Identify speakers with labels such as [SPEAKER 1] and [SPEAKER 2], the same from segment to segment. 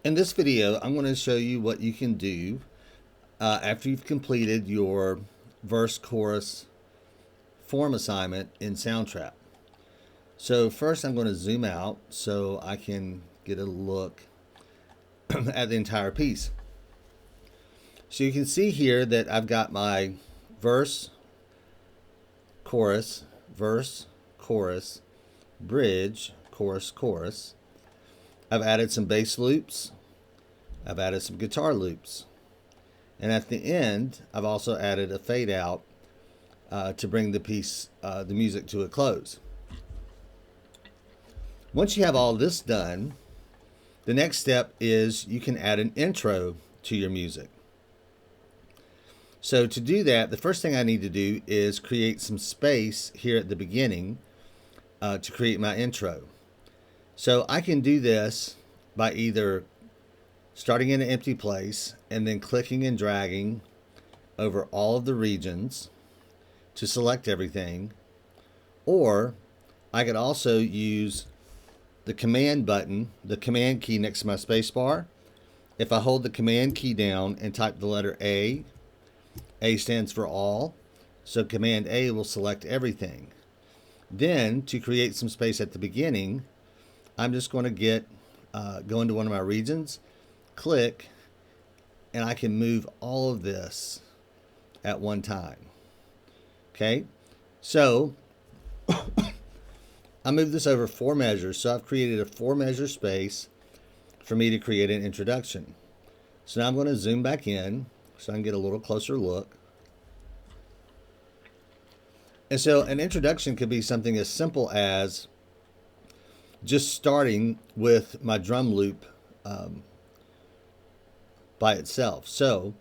[SPEAKER 1] In this video, I'm going to show you what you can do after you've completed your verse chorus form assignment in Soundtrap. So first I'm going to zoom out so I can get a look at the entire piece. So you can see here that I've got my verse, chorus, bridge, chorus, chorus. I've added some bass loops. I've added some guitar loops. And at the end, I've also added a fade out to bring the music to a close. Once you have all this done, the next step is you can add an intro to your music. So to do that, the first thing I need to do is create some space here at the beginning to create my intro. So I can do this by either starting in an empty place and then clicking and dragging over all of the regions to select everything, or I could also use the command button, the command key next to my space bar. If I hold the command key down and type the letter A stands for all, so command A will select everything. Then to create some space at the beginning, I'm just going to go into one of my regions, click, and I can move all of this at one time. Okay, so I moved this over 4 measures, so I've created a 4 measure space for me to create an introduction. So now I'm going to zoom back in so I can get a little closer look. And so an introduction could be something as simple as just starting with my drum loop by itself. So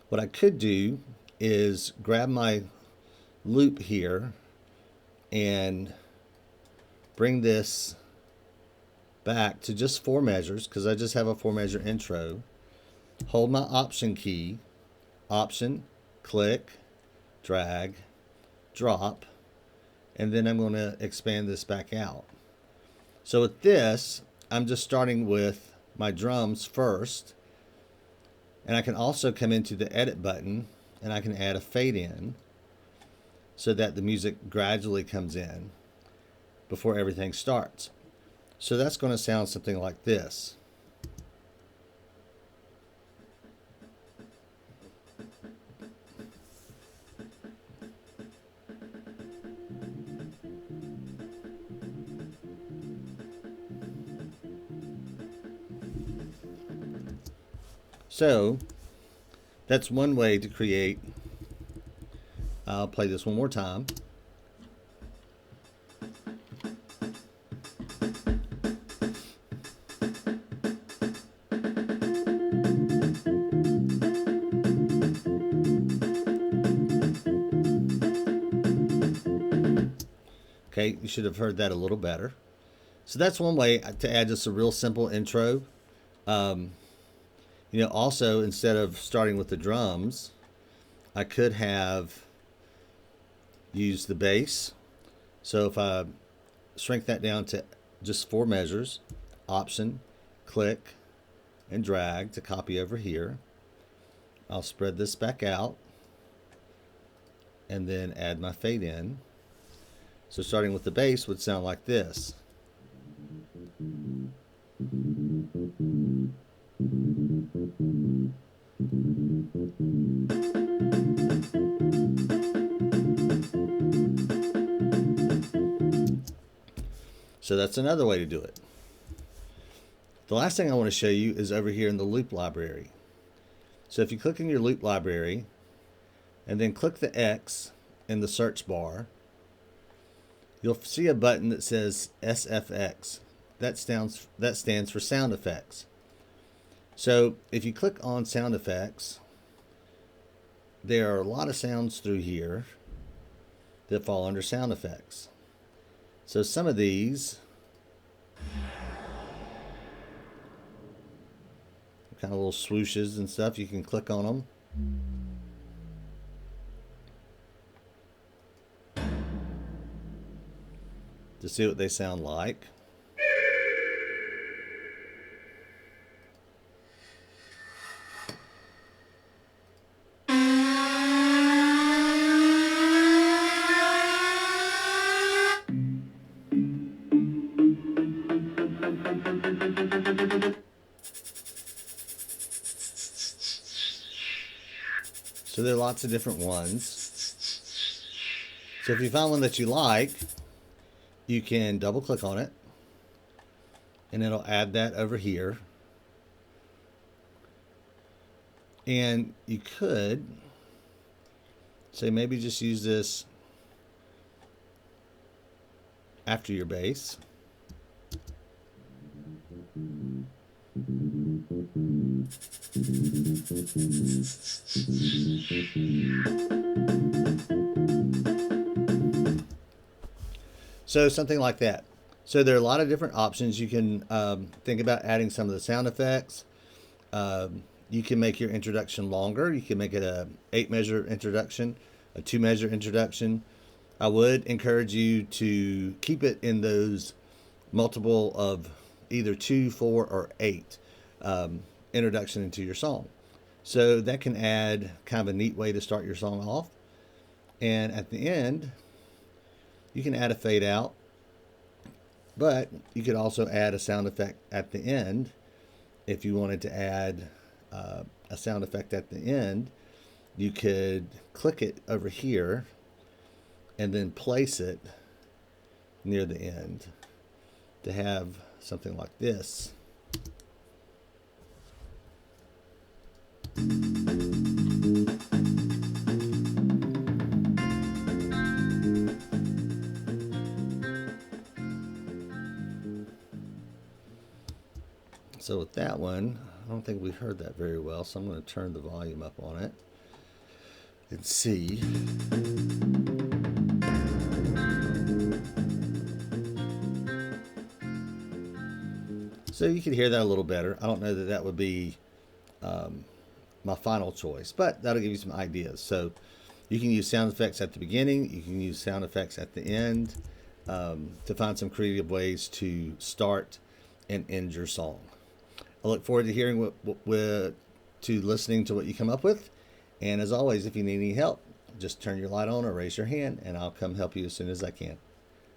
[SPEAKER 1] what I could do is grab my loop here and bring this back to just 4 measures because I just have a 4 measure intro. Hold my option key, option, click, drag, drop, and then I'm going to expand this back out. So with this, I'm just starting with my drums first, and I can also come into the edit button and I can add a fade in so that the music gradually comes in before everything starts. So that's going to sound something like this. So that's one way to create. I'll play this one more time. Okay, you should have heard that a little better. So that's one way to add just a real simple intro. Also, instead of starting with the drums, I could have used the bass. So if I shrink that down to just 4 measures, option, click, and drag to copy over here, I'll spread this back out and then add my fade in. So starting with the bass would sound like this. So that's another way to do it. The last thing I want to show you is over here in the loop library. So if you click in your loop library and then click the X in the search bar, you'll see a button that says SFX. That stands for sound effects. So if you click on sound effects, there are a lot of sounds through here that fall under sound effects. So some of these kind of little swooshes and stuff, you can click on them. To see what they sound like. So there are lots of different ones. So if you find one that you like, you can double click on it and it'll add that over here. And you could say maybe just use this after your bass. So something like that. So there are a lot of different options. You can think about adding some of the sound effects. You can make your introduction longer. You can make it a 8-measure introduction, a 2-measure introduction. I would encourage you to keep it in those multiple of either 2, 4, or 8 introduction into your song. So that can add kind of a neat way to start your song off. And at the end, you can add a fade out, but you could also add a sound effect at the end. If you wanted to add a sound effect at the end, you could click it over here and then place it near the end to have something like this. So with that one, I don't think we heard that very well, so I'm going to turn the volume up on it and see. So you can hear that a little better. I don't know that that would be my final choice, but that'll give you some ideas. So you can use sound effects at the beginning. You can use sound effects at the end to find some creative ways to start and end your song. I look forward to hearing to listening to what you come up with. And as always, if you need any help, just turn your light on or raise your hand and I'll come help you as soon as I can.